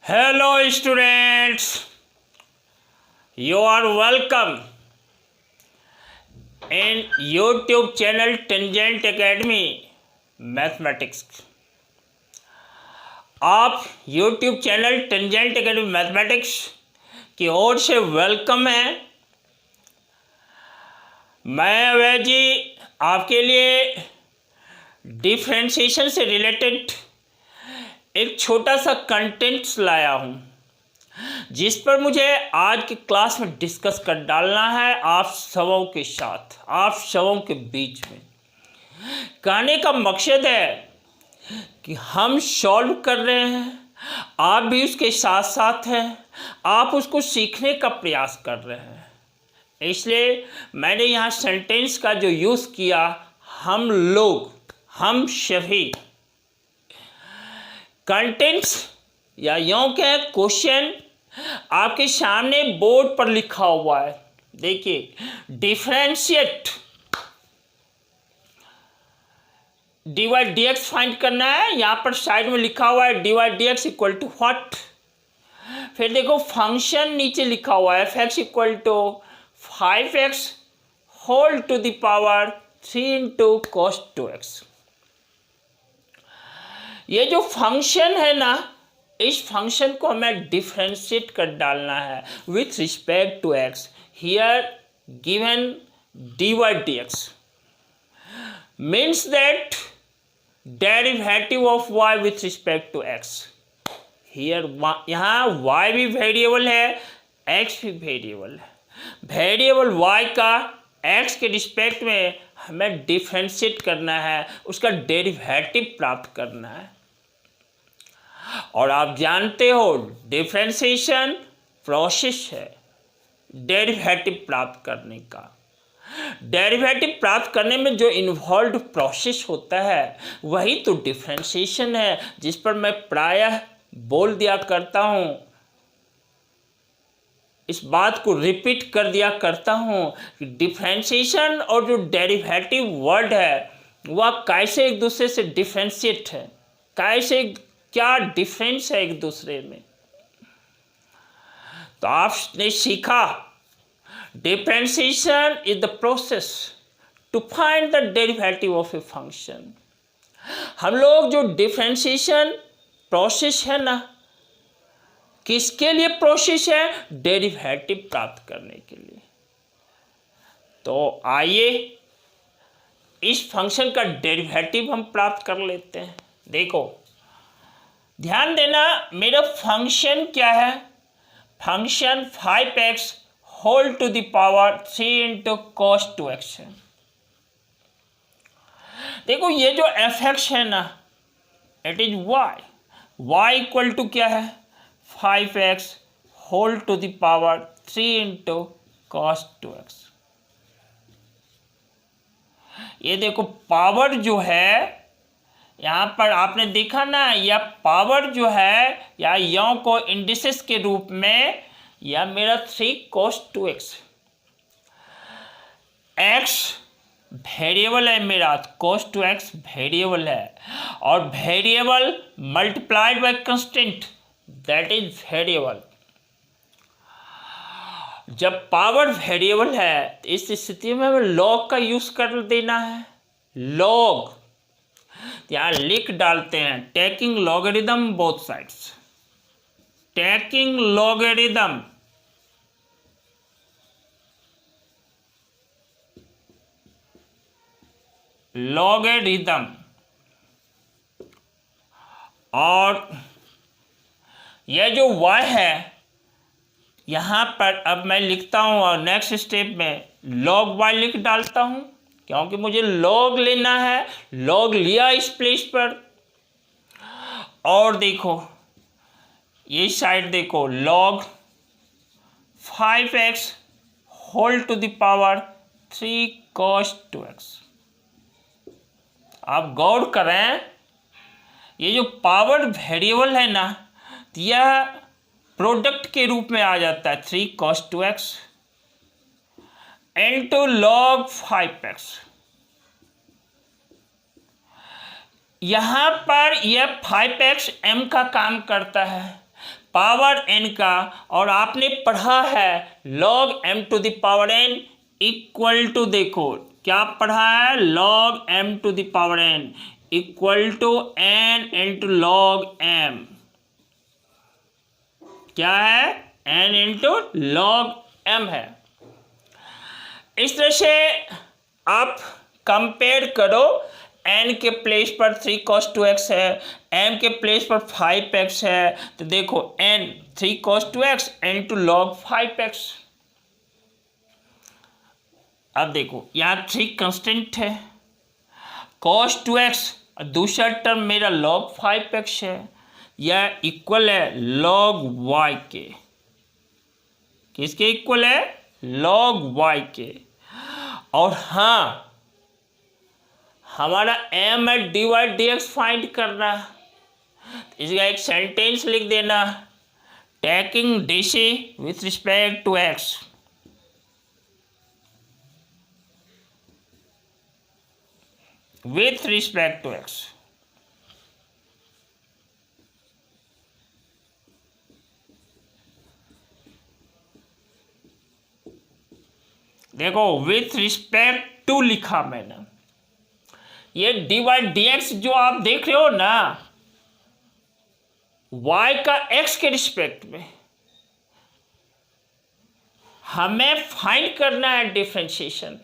Hello students, you are welcome in YouTube channel Tangent Academy Mathematics। आप YouTube channel tangent academy mathematics की ओर से welcome है। मैं अवय जी आपके लिए डिफरेंशिएशन से रिलेटेड एक छोटा सा कंटेंट्स लाया हूँ, जिस पर मुझे आज की क्लास में डिस्कस कर डालना है आप सबों के साथ, आप सबों के बीच में। कहने का मकसद है कि हम सॉल्व कर रहे हैं, आप भी उसके साथ साथ हैं, आप उसको सीखने का प्रयास कर रहे हैं। इसलिए मैंने यहाँ सेंटेंस का जो यूज़ किया, हम लोग, हम सभी। कंटेंट्स या यूँ के क्वेश्चन आपके सामने बोर्ड पर लिखा हुआ है। देखिए, डिफरेंशिएट dy dx फाइंड करना है। यहाँ पर साइड में लिखा हुआ है dy dx equal to what. फिर देखो फंक्शन नीचे लिखा हुआ है f(x) equal to 5x whole to the power 3 into cos 2x। ये जो फंक्शन है ना, इस फंक्शन को हमें डिफरेंशिएट कर डालना है with respect to x। Here given dy dx means that derivative of y with respect to x। here यहाँ y भी वेरिएबल है, x भी वेरिएबल है। वेरिएबल y का x के रिस्पेक्ट में हमें डिफरेंशिएट करना है, उसका डेरिवेटिव प्राप्त करना है। और आप जानते हो डिफरेंशिएशन प्रोसेस है डेरिवेटिव प्राप्त करने का। डेरिवेटिव प्राप्त करने में जो इन्वॉल्व प्रोसेस होता है वही तो डिफरेंशिएशन है, जिस पर मैं प्रायः बोल दिया करता हूँ, इस बात को रिपीट कर दिया करता हूँ कि डिफरेंशिएशन और जो डेरिवेटिव वर्ड है वह कैसे एक दूसरे से डिफरेंशिएट है, कैसे क्या डिफरेंस है एक दूसरे में। तो आपने सीखा differentiation is the process to find the derivative of a function. हम लोग जो डिफरेंशिएशन प्रोसेस है ना, किसके लिए प्रोसेस है? डेरिवेटिव प्राप्त करने के लिए। तो आइए इस फंक्शन का डेरिवेटिव हम प्राप्त कर लेते हैं। देखो, ध्यान देना, मेरा फंक्शन क्या है? Function 5x whole to the power 3 into cos 2x है। देखो, ये जो f(x) है ना, it is y equal to क्या है? 5x whole to the power 3 into cos 2x। ये देखो, पावर जो है यहाँ पर आपने देखा ना, यह पावर जो है या यों को इंडिसेस के रूप में, या मेरा 3 cos 2x। x वेरिएबल है मेरा, cos 2x वेरिएबल है, और variable multiplied by constant, that is variable. जब पावर वेरिएबल है इस स्थिति में हमें लॉग का यूज कर देना है। लॉग यहाँ लिख डालते हैं, taking logarithm both sides, taking logarithm logarithm. और यह जो y है यहाँ पर अब मैं लिखता हूँ, और नेक्स्ट स्टेप में log y लिख डालता हूँ, क्योंकि मुझे log लेना है। log लिया इस प्लेस पर, और देखो ये साइड देखो, log 5x whole to the power 3 cos 2x। आप गौर करें, ये जो पावर वेरिएबल है ना, यह प्रोडक्ट के रूप में आ जाता है 3 cos 2x into log 5x। यहाँ पर यह 5x m का काम करता है, पावर n का, और आपने पढ़ा है log m to the power n equal to, देखो क्या पढ़ा है, log m to the power n equal to n into log m, क्या है, n इंटू log m है। इस तरह से आप कंपेयर करो, n के प्लेस पर 3 cos 2x है, m के प्लेस पर 5x है, तो देखो n 3 cos 2x into log 5x। अब देखो यहाँ 3 कंस्टेंट है, cos 2x, दूसरा टर्म मेरा log 5x है, यह इक्वल है log y के, किसके इक्वल है, log y के। और हाँ, हमारा m है dy dx फाइंड करना, इसका एक सेंटेंस लिख देना, taking dc with respect to x, with respect to x। देखो विथ रिस्पेक्ट टू लिखा मैंने, ये dy dx जो आप देख रहे हो ना, y का x के रिस्पेक्ट में हमें फाइंड करना है डिफरेंशिएशन।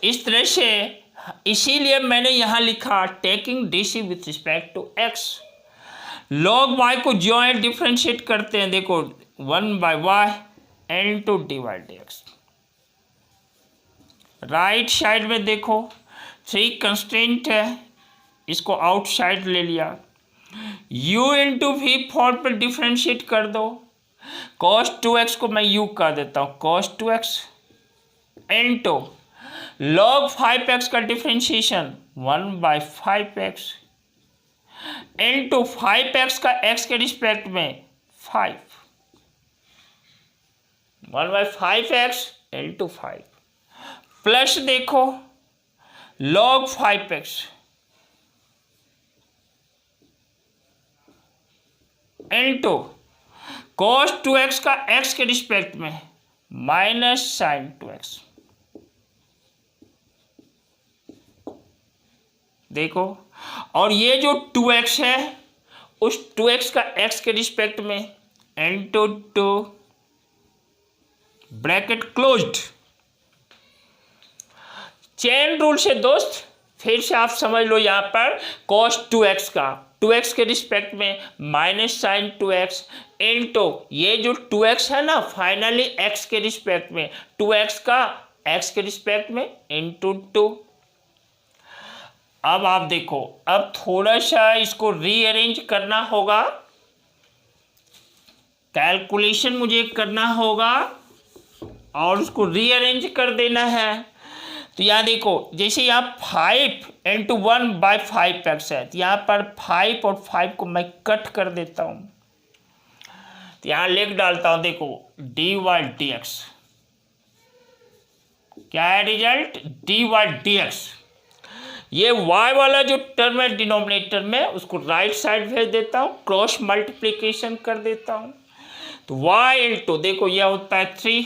इस तरह से इसीलिए मैंने यहां लिखा taking dc with respect to x। log y को जो है डिफरेंशिएट करते हैं, देखो 1/y into dy dx। Right side में देखो 3 कंस्टेंट है, इसको आउटसाइड ले लिया, u इंटू वी फॉर्म पर डिफ्रेंशिएट कर दो, cos 2x को मैं u कर देता हूँ, cos 2x into log 5x का डिफ्रेंशिएशन 1/5x इंटू 5x का x के रिस्पेक्ट में 5, 1/5x इंटू 5 प्लस देखो log 5x into cos 2x का x के रिस्पेक्ट में माइनस sin 2x। देखो, और ये जो 2x है उस 2x का x के रिस्पेक्ट में into 2 bracket closed. Chain rule से दोस्त फिर से आप समझ लो, यहाँ पर cos 2x का 2x के रिस्पेक्ट में माइनस साइन 2x इंटू ये जो 2x है ना, फाइनली x के रिस्पेक्ट में 2x का x के रिस्पेक्ट में इंटू 2। अब आप देखो, अब थोड़ा सा इसको रीअरेंज करना होगा, कैलकुलेशन मुझे करना होगा और उसको रीअरेंज कर देना है। तो यहाँ देखो, जैसे यहाँ 5 इंटू 1/5x है, तो यहाँ पर 5 और 5 को मैं कट कर देता हूँ, तो यहाँ लिख डालता हूँ, देखो dy dx, क्या है रिजल्ट, dy dx। ये y वाला जो टर्म है डिनोमिनेटर में, उसको राइट साइड भेज देता हूँ, क्रॉस मल्टीप्लिकेशन कर देता हूँ, तो y इंटू, देखो यह होता है 3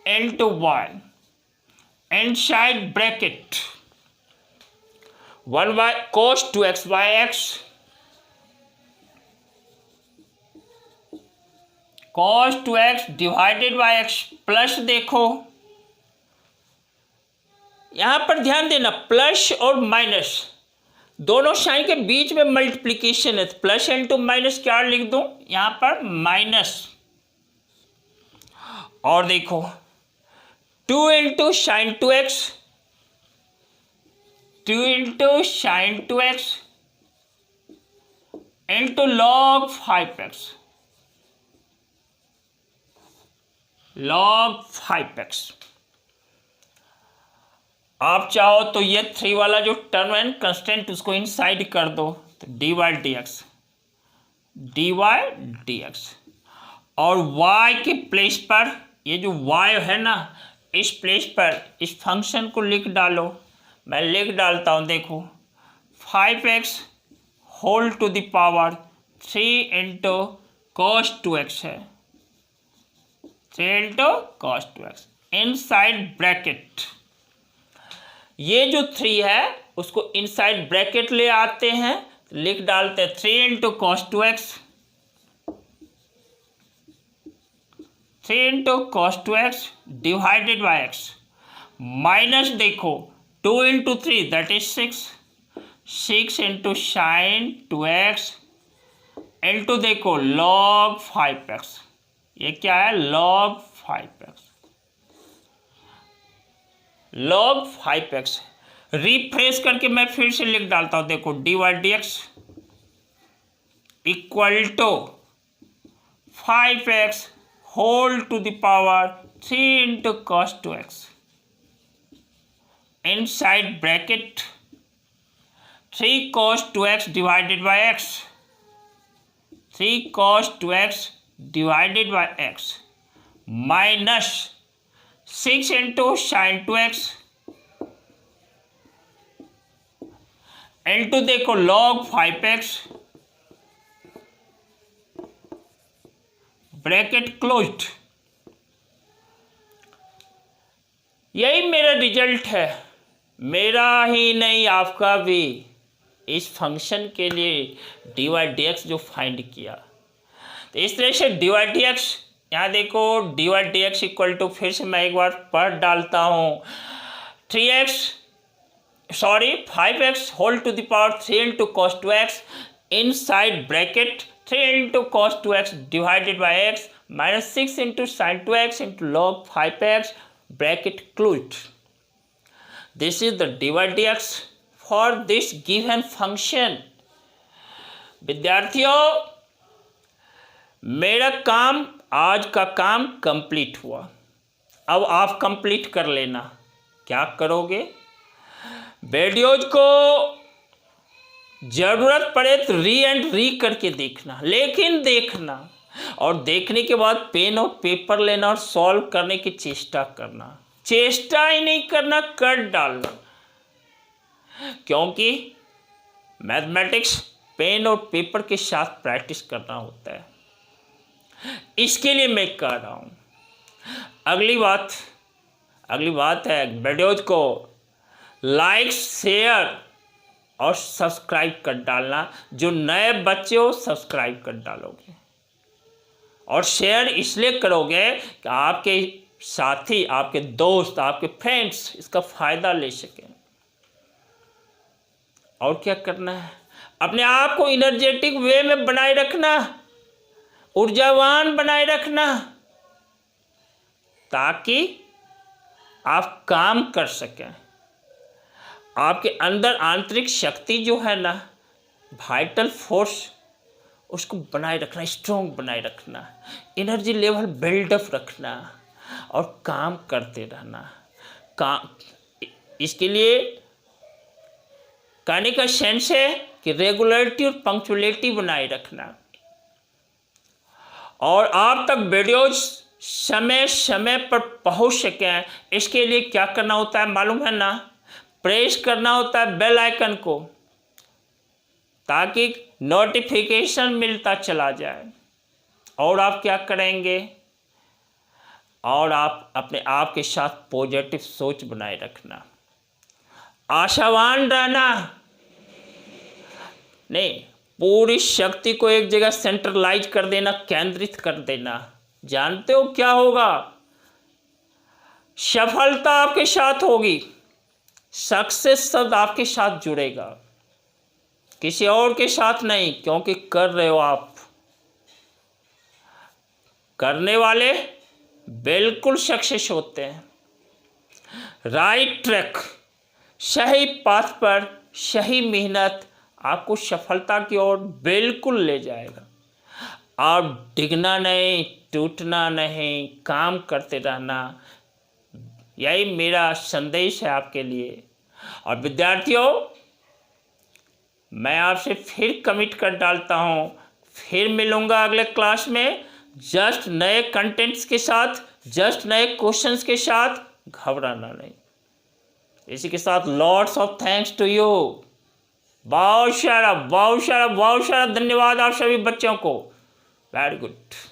into y inside bracket 1 cos 2x by x, cos 2x divided by x plus, देखो यहाँ पर ध्यान देना, प्लस और माइनस दोनों साइन के बीच में मल्टीप्लिकेशन है, प्लस इंटू माइनस क्या लिख दूं यहाँ पर, माइनस, और देखो 2 into sine 2x, 2 into sine 2x into log 5x, log 5x। आप चाहो तो ये 3 वाला जो टर्म है कंस्टेंट, उसको इनसाइड कर दो, तो dy dx, और y के प्लेस पर ये जो y है ना, इस प्लेस पर इस फंक्शन को लिख डालो, मैं लिख डालता हूँ, देखो 5x whole to the power 3 into cos 2x है, 3 into cos 2x inside bracket. ये जो 3 है उसको इनसाइड ब्रैकेट ले आते हैं, लिख डालते हैं 3 into cos 2x, 3 into cos 2x divided by x, minus देखो 2 into 3 that is 6, 6 into sine 2x into देखो log 5x, ये क्या है log 5x, log 5x। Refresh करके मैं फिर से लिख डालता हूं, देखो dy dx equal to 5x whole to the power 3 into cos 2x inside bracket 3 cos 2x divided by x, 3 cos 2x divided by x minus 6 into sine 2x into देखो log 5x bracket closed. यही मेरा result है, मेरा ही नहीं आपका भी। इस function के लिए dy dx जो फाइंड किया, तो इस तरह से dy dx, यहाँ देखो dy dx इक्वल टू, फिर से मैं एक बार पढ़ डालता हूँ, 5x whole to the power 3 into cos 2x inside bracket 3 into cos 2x divided by x minus 6 into sine 2x into log 5x bracket closed. This is the dy dx for this given function. विद्यार्थियों, मेरा काम, आज का काम complete हुआ। अब आप complete कर लेना। क्या करोगे? वीडियोज को जरूरत पड़े तो री एंड री करके देखना, लेकिन देखना और देखने के बाद पेन और पेपर लेना और सॉल्व करने की चेष्टा करना। चेष्टा ही नहीं करना, कर डालना, क्योंकि मैथमेटिक्स पेन और पेपर के साथ प्रैक्टिस करना होता है। इसके लिए मैं कर रहा हूँ। अगली बात है, वीडियोज को लाइक, शेयर और सब्सक्राइब कर डालना। जो नए बच्चे हो सब्सक्राइब कर डालोगे और शेयर इसलिए करोगे कि आपके साथी, आपके दोस्त, आपके फ्रेंड्स इसका फ़ायदा ले सकें। और क्या करना है? अपने आप को एनर्जेटिक वे में बनाए रखना, ऊर्जावान बनाए रखना, ताकि आप काम कर सकें। आपके अंदर आंतरिक शक्ति जो है ना, वाइटल फोर्स, उसको बनाए रखना, स्ट्रॉन्ग बनाए रखना, एनर्जी लेवल बिल्डअप रखना और काम करते रहना। इसके लिए कहने का सेंस है कि रेगुलरिटी और पंक्चुअलिटी बनाए रखना। और आप तक वीडियोज समय समय पर पहुंच सकें, इसके लिए क्या करना होता है मालूम है ना? प्रेस करना होता है बेल आइकन को, ताकि नोटिफिकेशन मिलता चला जाए। और आप क्या करेंगे? और आप अपने आप के साथ पॉजिटिव सोच बनाए रखना, आशावान रहना, नहीं, पूरी शक्ति को एक जगह सेंट्रलाइज कर देना, केंद्रित कर देना। जानते हो क्या होगा? सफलता आपके साथ होगी, सक्सेस शब्द आपके साथ जुड़ेगा, किसी और के साथ नहीं, क्योंकि कर रहे हो आप। करने वाले बिल्कुल सक्सेस होते हैं। राइट ट्रैक, सही पाथ पर सही मेहनत आपको सफलता की ओर बिल्कुल ले जाएगा। आप डिगना नहीं, टूटना नहीं, काम करते रहना, यही मेरा संदेश है आपके लिए। और विद्यार्थियों, मैं आपसे फिर कमिट कर डालता हूँ, फिर मिलूँगा अगले क्लास में जस्ट नए कंटेंट्स के साथ, जस्ट नए क्वेश्चंस के साथ। घबराना नहीं। इसी के साथ lots of thanks to you. बहुत सारा धन्यवाद आप सभी बच्चों को। Very good.